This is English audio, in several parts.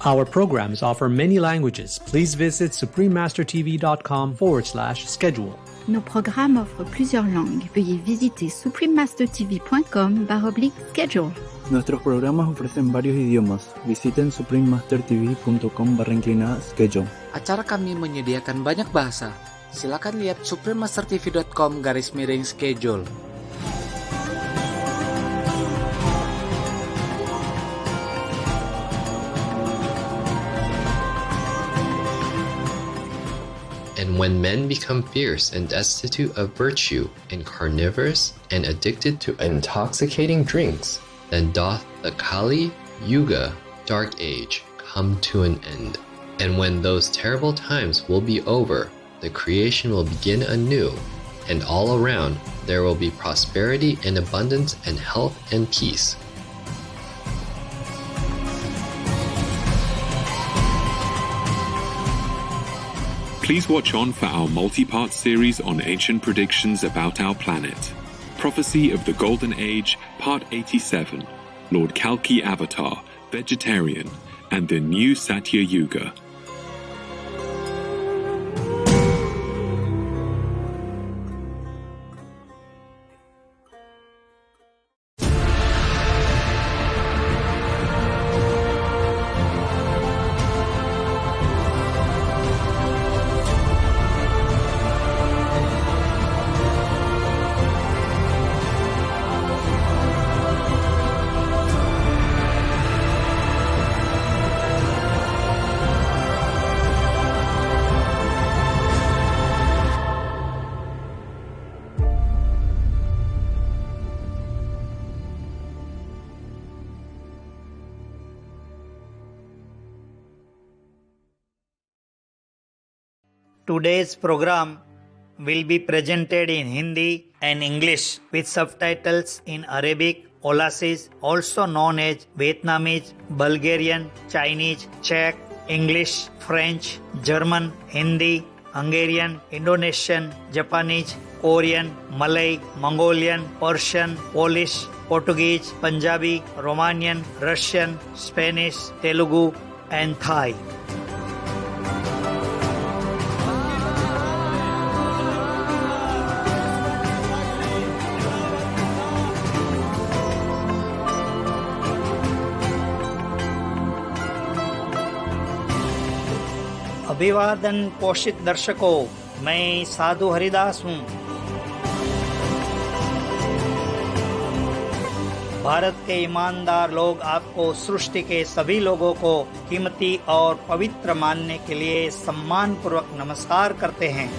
Our programs offer many languages. Please visit suprememastertv.com/schedule. Nos programmes offrent plusieurs langues. Veuillez visiter suprememastertv.com/schedule. Nuestros programas ofrecen varios idiomas. Visiten suprememastertv.com/schedule. Acara kami menyediakan banyak bahasa. Silakan lihat suprememastertv.com/schedule. And when men become fierce and destitute of virtue, and carnivorous, and addicted to intoxicating drinks, then doth the Kali Yuga, dark age, come to an end. And when those terrible times will be over, the creation will begin anew, and all around there will be prosperity and abundance and health and peace. Please watch on for our multi-part series on ancient predictions about our planet. Prophecy of the Golden Age, Part 87, Lord Kalki Avatar, Vegetarian, and the New Satya Yuga. Today's program will be presented in Hindi and English with subtitles in Arabic, Aulacese, also known as Vietnamese, Bulgarian, Chinese, Czech, English, French, German, Hindi, Hungarian, Indonesian, Japanese, Korean, Malay, Mongolian, Persian, Polish, Portuguese, Punjabi, Romanian, Russian, Spanish, Telugu, and Thai. अभिवादन पोषित दर्शकों, मैं साधु हरिदास हूँ। भारत के ईमानदार लोग आपको सृष्टि के सभी लोगों को कीमती और पवित्र मानने के लिए सम्मान पूर्वक नमस्कार करते हैं।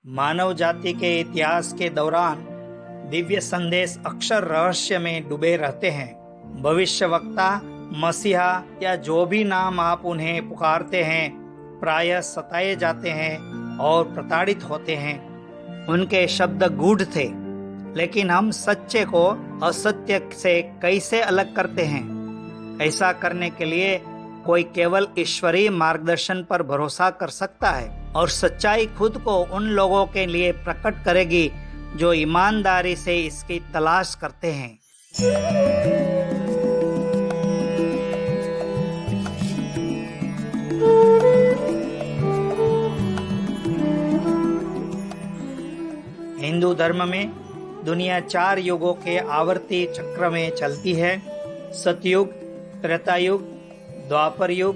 मानव जाति के इतिहास के दौरान दिव्य संदेश अक्षर रहस्य में डूबे रहते हैं। भविष्यवक्ता, मसीहा या जो भी नाम आप उन्हें पुकारते हैं, प्रायः सताए जाते हैं और प्रताड़ित होते हैं। उनके शब्द गूढ़ थे, लेकिन हम सच्चे को असत्य से कैसे अलग करते हैं? ऐसा करने के लिए कोई केवल ईश्वरीय मार्गदर्शन पर भरोसा कर सकता है, और सच्चाई खुद को उन लोगों के लिए प्रकट करेगी जो ईमानदारी से इसकी तलाश करते हैं। हिंदू धर्म में दुनिया 4 युगों के आवर्ती चक्र में चलती है: सतयुग, त्रेता युग, द्वापर युग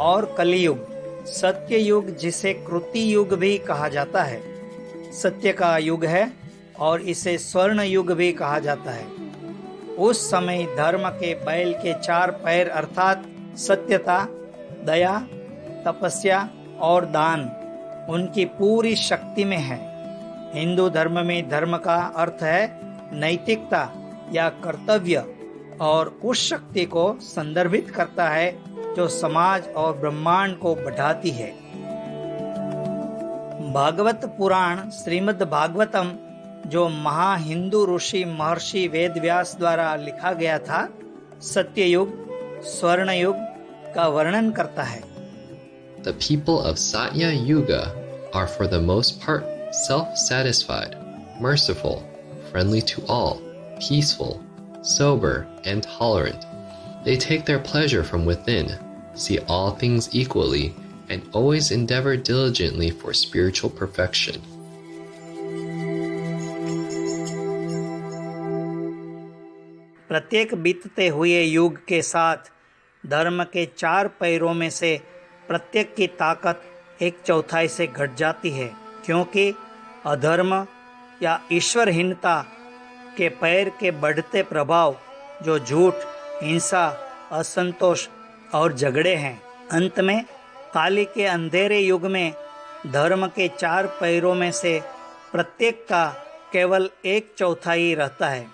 और कलियुग। सत्य युग, जिसे कृति युग भी कहा जाता है, सत्य का युग है और इसे स्वर्ण युग भी कहा जाता है। उस समय धर्म के बैल के 4 पैर अर्थात सत्यता, दया, तपस्या और दान उनकी पूरी शक्ति में है। हिंदू धर्म में धर्म का अर्थ है नैतिकता या कर्तव्य और उस शक्ति को संदर्भित करता है जो समाज और ब्रह्मांड को बढ़ाती है। भागवत पुराण श्रीमद् भागवतम जो महा हिंदू ऋषि महर्षि वेदव्यास द्वारा लिखा गया था, सत्ययुग स्वर्ण युग का वर्णन करता है। The people of Satya Yuga are for the most part self-satisfied, merciful, friendly to all, peaceful, sober, and tolerant. They take their pleasure from within, see all things equally, and always endeavor diligently for spiritual perfection. प्रत्येक बीतते हुए युग के साथ धर्म के 4 पैरों में से प्रत्येक की ताकत 1/4 से घट जाती है, क्योंकि अधर्म या ईश्वरहीनता के पैर के बढ़ते प्रभाव जो झूठ, हिंसा, असंतोष और झगड़े हैं। अंत में काली के अंधेरे युग में धर्म के 4 पैरों में से प्रत्येक का केवल 1/4 ही रहता है,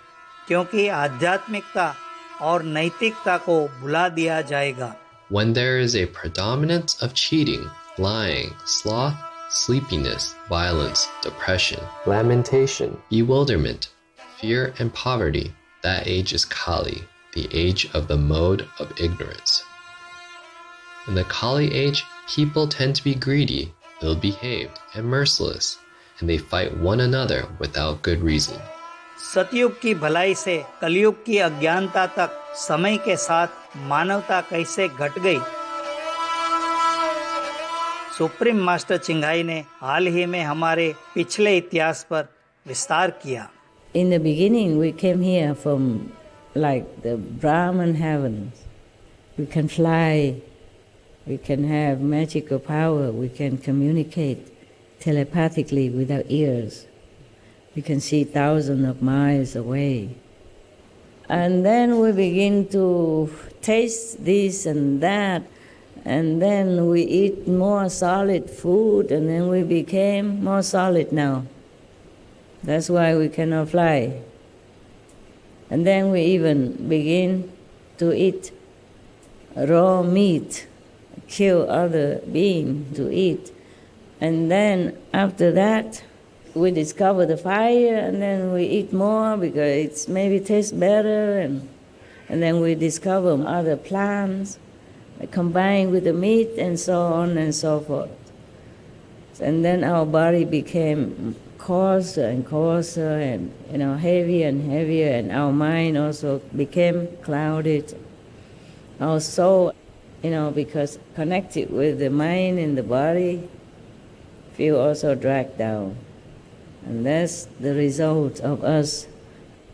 क्योंकि आध्यात्मिकता और नैतिकता को भुला दिया जाएगा। When there is a predominance of cheating, lying, sloth, sleepiness, violence, depression, lamentation, bewilderment, fear, and poverty, that age is Kali, the age of the mode of ignorance. In the Kali age, people tend to be greedy, ill-behaved, and merciless, and they fight one another without good reason. सतयुग की भलाई से कलयुग की अज्ञानता तक समय के साथ मानवता कैसे घट गई, सुप्रीम मास्टर चिंघाई ने हाल ही में हमारे पिछले इतिहास पर विस्तार किया। In the beginning, we came here from like the Brahman heavens. We can fly, we can have magical power, we can communicate telepathically with our ears. We can see thousands of miles away. And then we begin to taste this and that, and then we eat more solid food, and then we became more solid now. That's why we cannot fly. And then we even begin to eat raw meat, kill other beings to eat. And then after that, we discover the fire, and then we eat more because it's maybe tastes better, and then we discover other plants combined with the meat, and so on and so forth. And then our body became coarser and coarser, and heavier and heavier, and our mind also became clouded. Our soul, because connected with the mind and the body, feel also dragged down. And that's the result of us,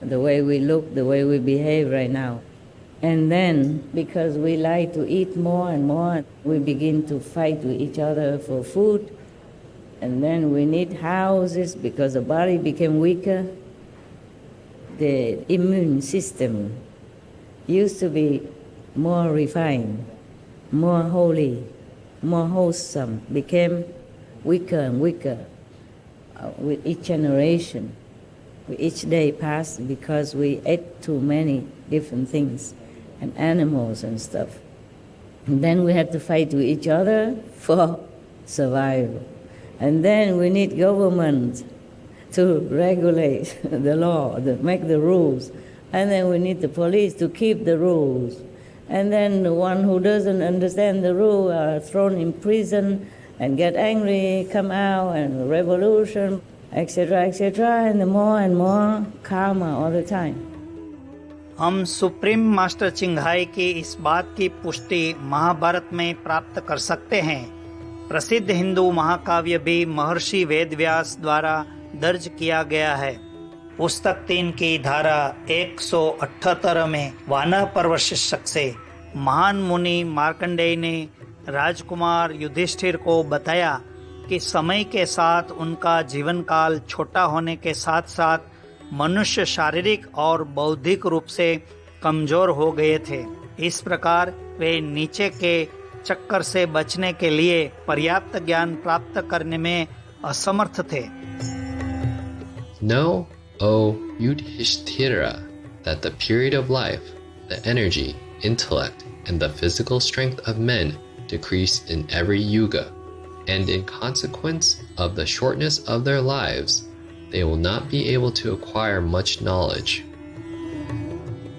the way we look, the way we behave right now. And then, because we like to eat more and more, we begin to fight with each other for food. And then we need houses because the body became weaker. The immune system used to be more refined, more holy, more wholesome, became weaker and weaker. With each generation, with each day passed, because we ate too many different things and animals and stuff. And then we had to fight with each other for survival. And then we need government to regulate the law, to make the rules. And then we need the police to keep the rules. And then the one who doesn't understand the rule are thrown in prison and get angry, come out, and revolution, etc., and more karma all the time. हम supreme master चिंघाई की इस बात की पुष्टि महाभारत में प्राप्त कर सकते हैं। प्रसिद्ध हिंदू महाकाव्य भी महर्षि वेदव्यास द्वारा दर्ज किया गया है। पुस्तक 3 की धारा 178 में वानर पर्व शीर्षक से महान मुनि मार्कंडेय ने राजकुमार युधिष्ठिर को बताया कि समय के साथ उनका जीवन काल छोटा होने के साथ साथ मनुष्य शारीरिक और बौद्धिक रूप से कमजोर हो गए थे। इस प्रकार वे नीचे के चक्कर से बचने के लिए पर्याप्त ज्ञान प्राप्त करने में असमर्थ थे। Know, O Yudhishthira, that the period of life, the energy, intellect, and the physical strength of men decrease in every yuga, and in consequence of the shortness of their lives, they will not be able to acquire much knowledge.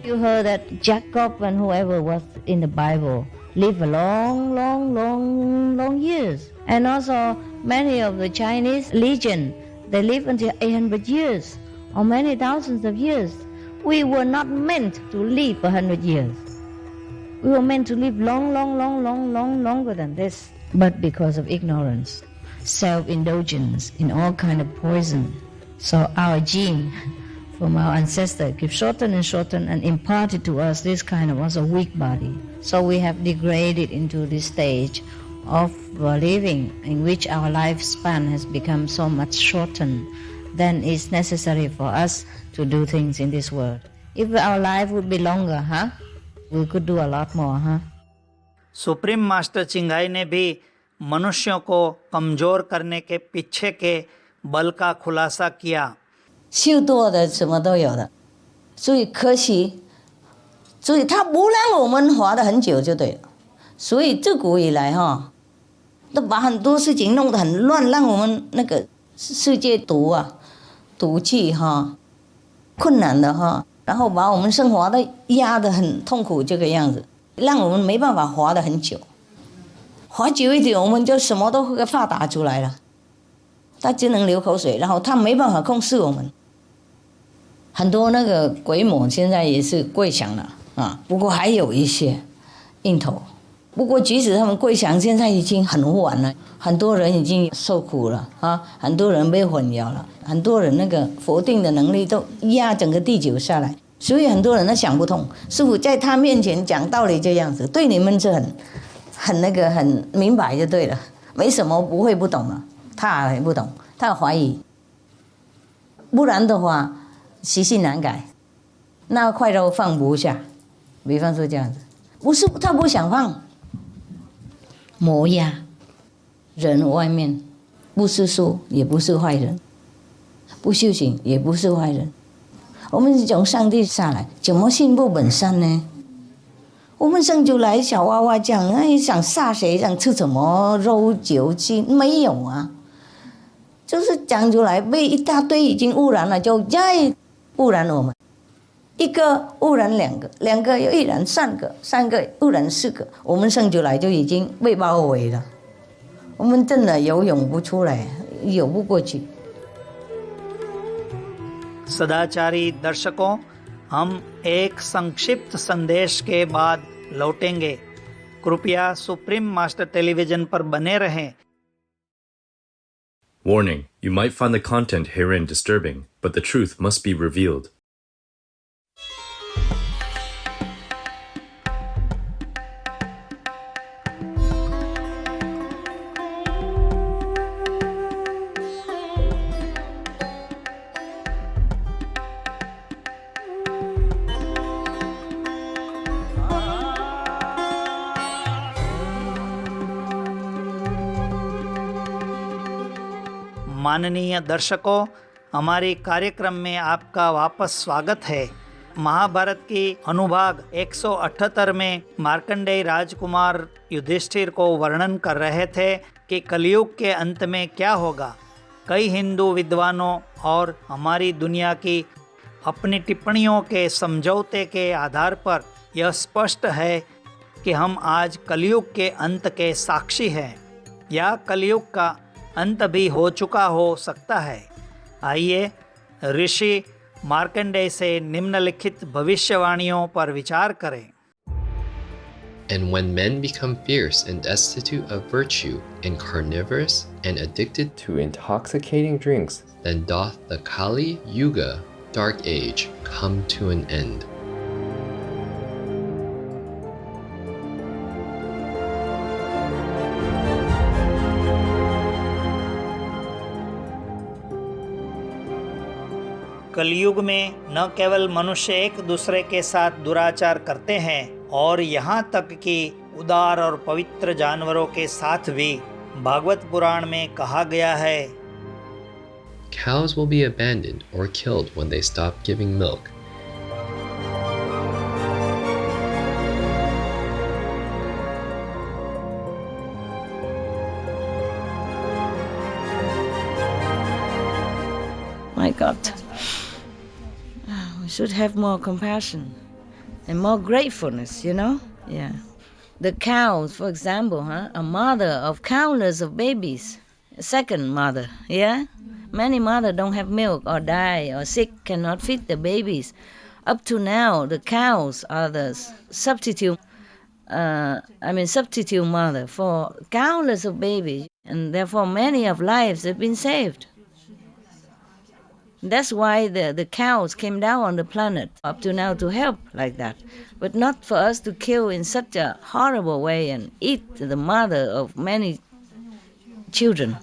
You heard that Jacob and whoever was in the Bible lived a long years. And also many of the Chinese legion, they live until 800 years or many thousands of years. We were not meant to live 100 years. We were meant to live longer than this. But because of ignorance, self-indulgence in all kind of poison, so our gene from our ancestors keep shorten and imparted to us this kind of also weak body. So we have degraded into this stage of living in which our lifespan has become so much shortened. Then it's necessary for us to do things in this world. If our life would be longer, we could do a lot more, supreme master Ching Hai ने भी मनुष्यों को कमजोर करने के पीछे के बल का खुलासा किया। 修多的什么都有的，所以可惜，所以他不让我们活得很久就对了。所以自古以来都把很多事情弄得很乱，让我们那个世界毒气困难的然后把我们生活的压得很痛苦这个样子，让我们没办法活得很久。活久一点，我们就什么都会发达出来了。他只能流口水，然后他没办法控制我们。很多那个鬼魔现在也是跪降了不过还有一些硬头。不过即使他们跪降，现在已经很晚了，很多人已经受苦了很多人被混淆了，很多人那个否定的能力都压整个地球下来，所以很多人都想不通。师父在他面前讲道理这样子，对你们是很明白就对了，没什么不会不懂了。他也不懂，他怀疑，不然的话习性难改，那块肉放不下。比方说这样子，不是他不想放，磨压人外面不吃素也不是坏人，不修行也不是坏人。我们是从上帝下来，怎么心不本善呢？我们生出来小娃娃讲想杀谁，想吃什么肉酒鸡，没有就是讲出来被一大堆已经污染了，就再污染我们。一个污染两个，两个又污染三个，三个污染四个，我们生出来就已经被包围了。我们真的游泳不出来，游不过去。सदाचारी दर्शकों, हम एक संक्षिप्त संदेश के बाद लौटेंगे। कृपया सुप्रीम मास्टर टेलीविजन पर बने रहें। Warning, you might find the content herein disturbing, but the truth must be revealed. माननीय दर्शकों, हमारे कार्यक्रम में आपका वापस स्वागत है। महाभारत की अनुभाग 178 में मार्कंडेय राजकुमार युधिष्ठिर को वर्णन कर रहे थे कि कलयुग के अंत में क्या होगा। कई हिंदू विद्वानों और हमारी दुनिया की अपनी टिप्पणियों के समझौते के आधार पर यह स्पष्ट है कि हम आज कलयुग के अंत के साक्षी हैं या कलयुग का अंत भी हो चुका हो सकता है। आइए ऋषि मार्कंडेय से निम्नलिखित भविष्यवाणियों पर विचार करें। And when men become fierce and destitute of virtue and carnivorous and addicted to intoxicating drinks, then doth the Kali Yuga, dark age, come to an end. कलयुग में न केवल मनुष्य एक दूसरे के साथ दुराचार करते हैं और यहाँ तक कि उदार और पवित्र जानवरों के साथ भी। भागवत पुराण में कहा गया है, cows will be abandoned or killed when they stop giving milk. My God, we should have more compassion and more gratefulness, you know? Yeah. The cows, for example, a mother of countless of babies, a second mother, yeah? Many mothers don't have milk or die or sick, cannot feed the babies. Up to now, the cows are the substitute mother for countless of babies, and therefore many of lives have been saved. That's why the cows came down on the planet up to now to help like that. But not for us to kill in such a horrible way and eat the mother of many children.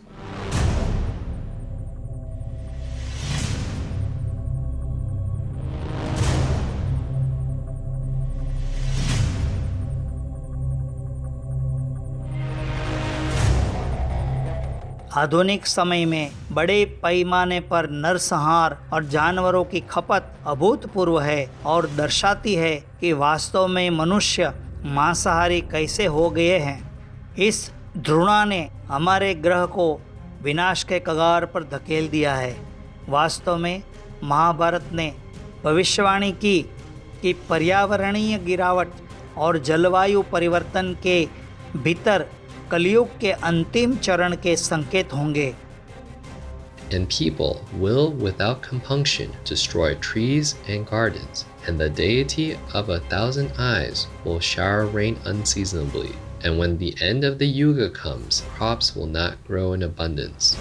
आधुनिक समय में बड़े पैमाने पर नरसंहार और जानवरों की खपत अभूतपूर्व है और दर्शाती है कि वास्तव में मनुष्य मांसाहारी कैसे हो गए हैं। इस घृणा ने हमारे ग्रह को विनाश के कगार पर धकेल दिया है। वास्तव में महाभारत ने भविष्यवाणी की कि पर्यावरणीय गिरावट और जलवायु परिवर्तन के भीतर कलयुग के अंतिम चरण के संकेत होंगे। And people will without compunction destroy trees and gardens, and the deity of 1,000 eyes will shower rain unseasonably. And when the end of the Yuga comes, crops will not grow in abundance.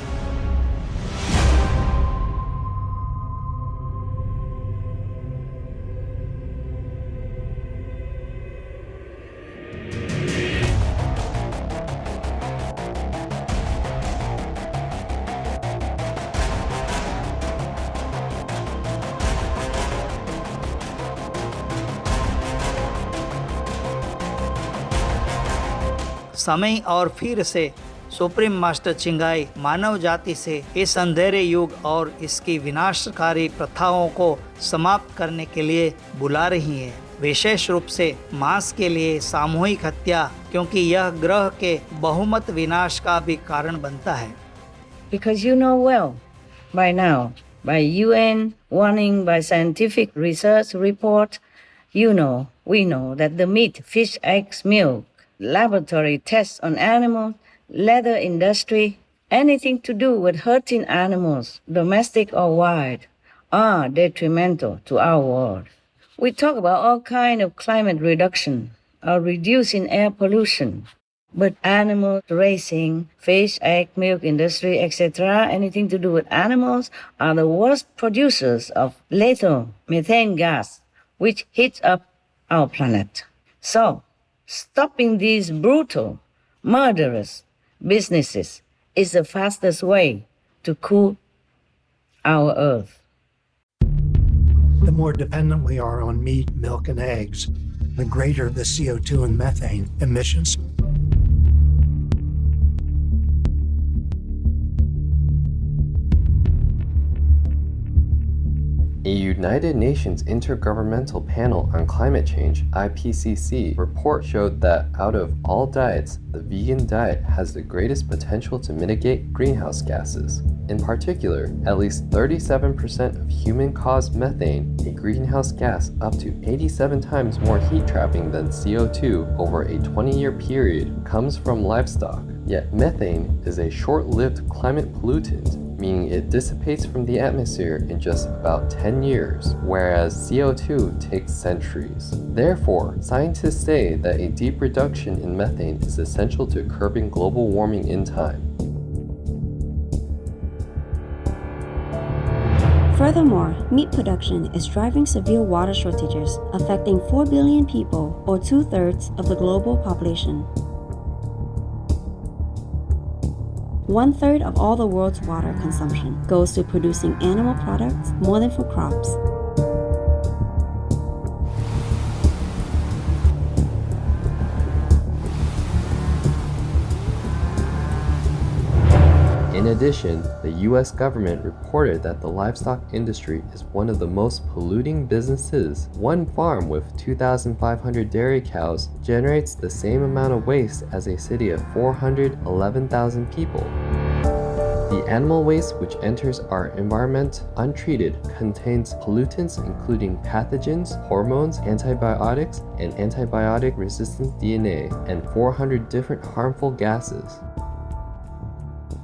समय और फिर से supreme master चिंगाई मानव जाति से इस अंधेरे युग और इसकी विनाशकारी प्रथाओं को समाप्त करने के लिए बुला रही है, विशेष रूप से मांस के लिए सामूहिक हत्या, क्योंकि यह ग्रह के बहुमत विनाश का भी कारण बनता है। Because you know well, by now, by UN warning, by scientific research report, you know, we know that the meat, fish, eggs, milk, laboratory tests on animals, leather industry, anything to do with hurting animals, domestic or wild, are detrimental to our world. We talk about all kinds of climate reduction or reducing air pollution, but animal raising, fish, egg, milk industry, etc., anything to do with animals are the worst producers of lethal methane gas, which heats up our planet. So, stopping these brutal, murderous businesses is the fastest way to cool our earth. The more dependent we are on meat, milk, and eggs, the greater the CO2 and methane emissions. A United Nations Intergovernmental Panel on Climate Change, IPCC, report showed that out of all diets, the vegan diet has the greatest potential to mitigate greenhouse gases. In particular, at least 37% of human-caused methane, a greenhouse gas up to 87 times more heat-trapping than CO2 over a 20-year period, comes from livestock. Yet methane is a short-lived climate pollutant, meaning it dissipates from the atmosphere in just about 10 years, whereas CO2 takes centuries. Therefore, scientists say that a deep reduction in methane is essential to curbing global warming in time. Furthermore, meat production is driving severe water shortages, affecting 4 billion people, or 2/3 of the global population. 1/3 of all the world's water consumption goes to producing animal products more than for crops. In addition, the US government reported that the livestock industry is one of the most polluting businesses. One farm with 2,500 dairy cows generates the same amount of waste as a city of 411,000 people. The animal waste which enters our environment untreated contains pollutants including pathogens, hormones, antibiotics, and antibiotic-resistant DNA, and 400 different harmful gases.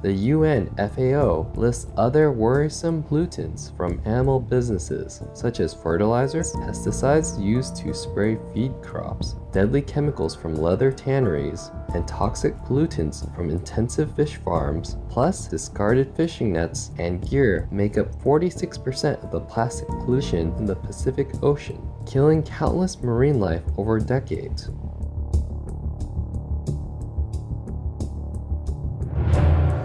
The UN FAO lists other worrisome pollutants from animal businesses, such as fertilizers, pesticides used to spray feed crops, deadly chemicals from leather tanneries, and toxic pollutants from intensive fish farms, plus discarded fishing nets and gear make up 46% of the plastic pollution in the Pacific Ocean, killing countless marine life over decades.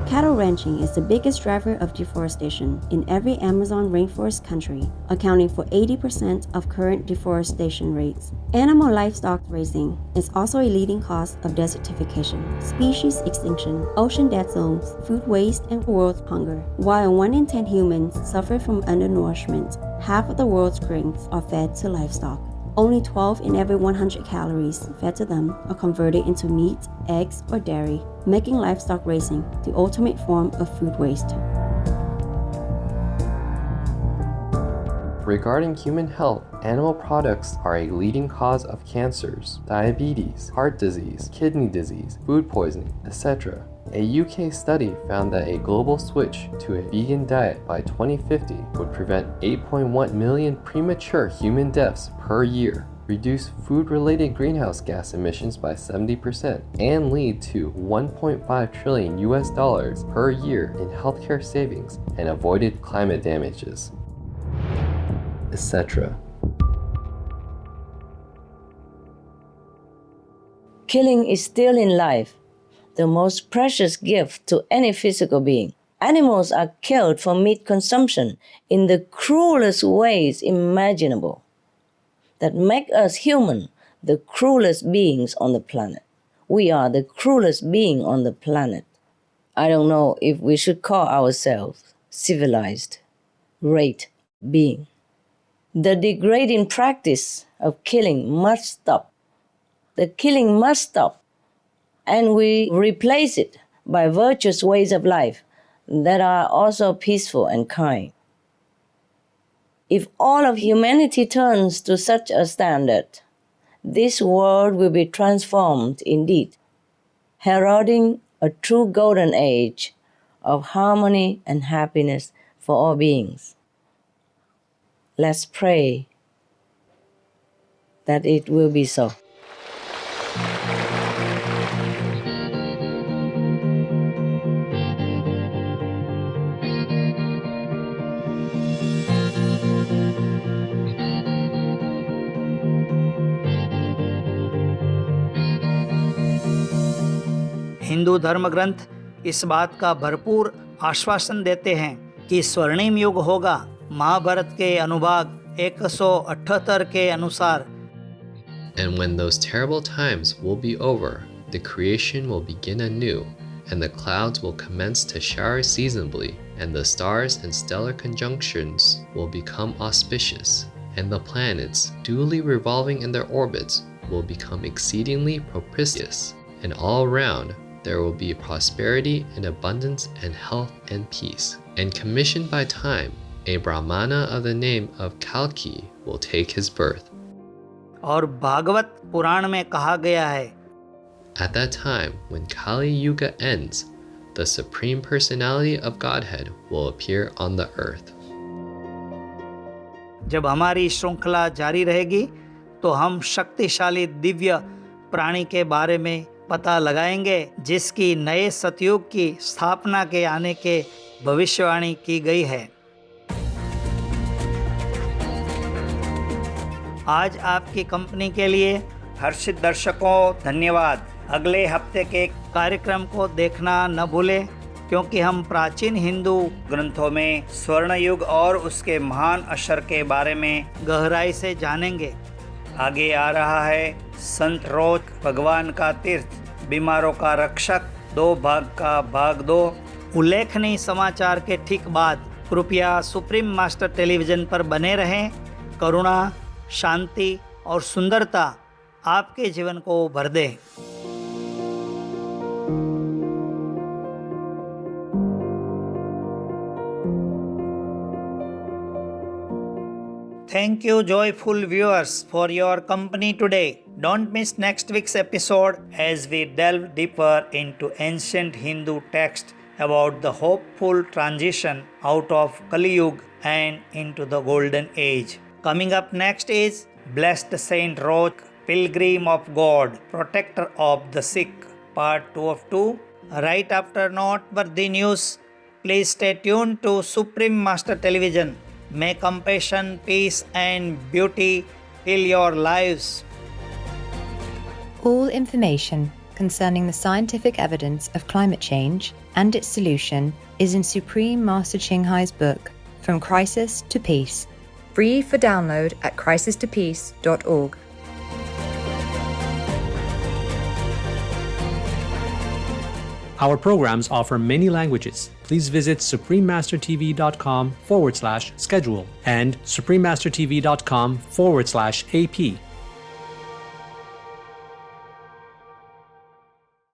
Cattle ranching is the biggest driver of deforestation in every Amazon rainforest country, accounting for 80% of current deforestation rates. Animal livestock raising is also a leading cause of desertification, species extinction, ocean dead zones, food waste, and world hunger. While 1 in 10 humans suffer from undernourishment, half of the world's grains are fed to livestock. Only 12 in every 100 calories fed to them are converted into meat, eggs, or dairy, making livestock raising the ultimate form of food waste. Regarding human health, animal products are a leading cause of cancers, diabetes, heart disease, kidney disease, food poisoning, etc. A UK study found that a global switch to a vegan diet by 2050 would prevent 8.1 million premature human deaths per year, reduce food-related greenhouse gas emissions by 70%, and lead to $1.5 trillion per year in healthcare savings and avoided climate damages, etc. Killing is still in life the most precious gift to any physical being. Animals are killed for meat consumption in the cruelest ways imaginable that make us human the cruelest beings on the planet. We are the cruelest being on the planet. I don't know if we should call ourselves civilized, great being. The degrading practice of killing must stop. The killing must stop, and we replace it by virtuous ways of life that are also peaceful and kind. If all of humanity turns to such a standard, this world will be transformed indeed, heralding a true golden age of harmony and happiness for all beings. Let's pray that it will be so. Hindu धर्म ग्रंथ इस बात का भरपूर आश्वासन देते हैं कि स्वर्णिम युग होगा। महाभारत के अनुभाग 178 के अनुसार, And when those terrible times will be over, the creation will begin anew, and the clouds will commence to shower seasonably, and the stars and stellar conjunctions will become auspicious, and the planets, duly revolving in their orbits, will become exceedingly propitious, and all around there will be prosperity and abundance and health and peace. And commissioned by time, a Brahmana of the name of Kalki will take his birth. और भागवत पुराण में कहा गया है, At that time, when Kali Yuga ends, the Supreme Personality of Godhead will appear on the earth. जब हमारी श्रृंखला जारी रहेगी तो हम शक्तिशाली दिव्य प्राणी के बारे में पता लगाएंगे जिसकी नए सतयुग की स्थापना के आने के भविष्यवाणी की गई है। आज आपकी कंपनी के लिए हर्षित दर्शकों धन्यवाद। अगले हफ्ते के कार्यक्रम को देखना न भूलें, क्योंकि हम प्राचीन हिंदू ग्रंथों में स्वर्ण युग और उसके महान असर के बारे में गहराई से जानेंगे। आगे आ रहा है संत रोज भगवान का तीर्थ, बीमारों का रक्षक, 2 भाग का भाग 2, उल्लेखनीय समाचार के ठीक बाद कृपया सुप्रीम मास्टर टेलीविजन पर बने रहें। करुणा, शांति और सुंदरता आपके जीवन को भर दे। Thank you, joyful viewers, for your company today. Don't miss next week's episode as we delve deeper into ancient Hindu texts about the hopeful transition out of Kali Yuga and into the Golden Age. Coming up next is Blessed Saint Roch, Pilgrim of God, Protector of the Sick, Part 2 of 2. Right after noteworthy news, please stay tuned to Supreme Master Television. May compassion, peace and beauty fill your lives. All information concerning the scientific evidence of climate change and its solution is in Supreme Master Ching Hai's book, From Crisis to Peace. Free for download at crisistopeace.org. Our programs offer many languages. Please visit suprememastertv.com/schedule and suprememastertv.com/AP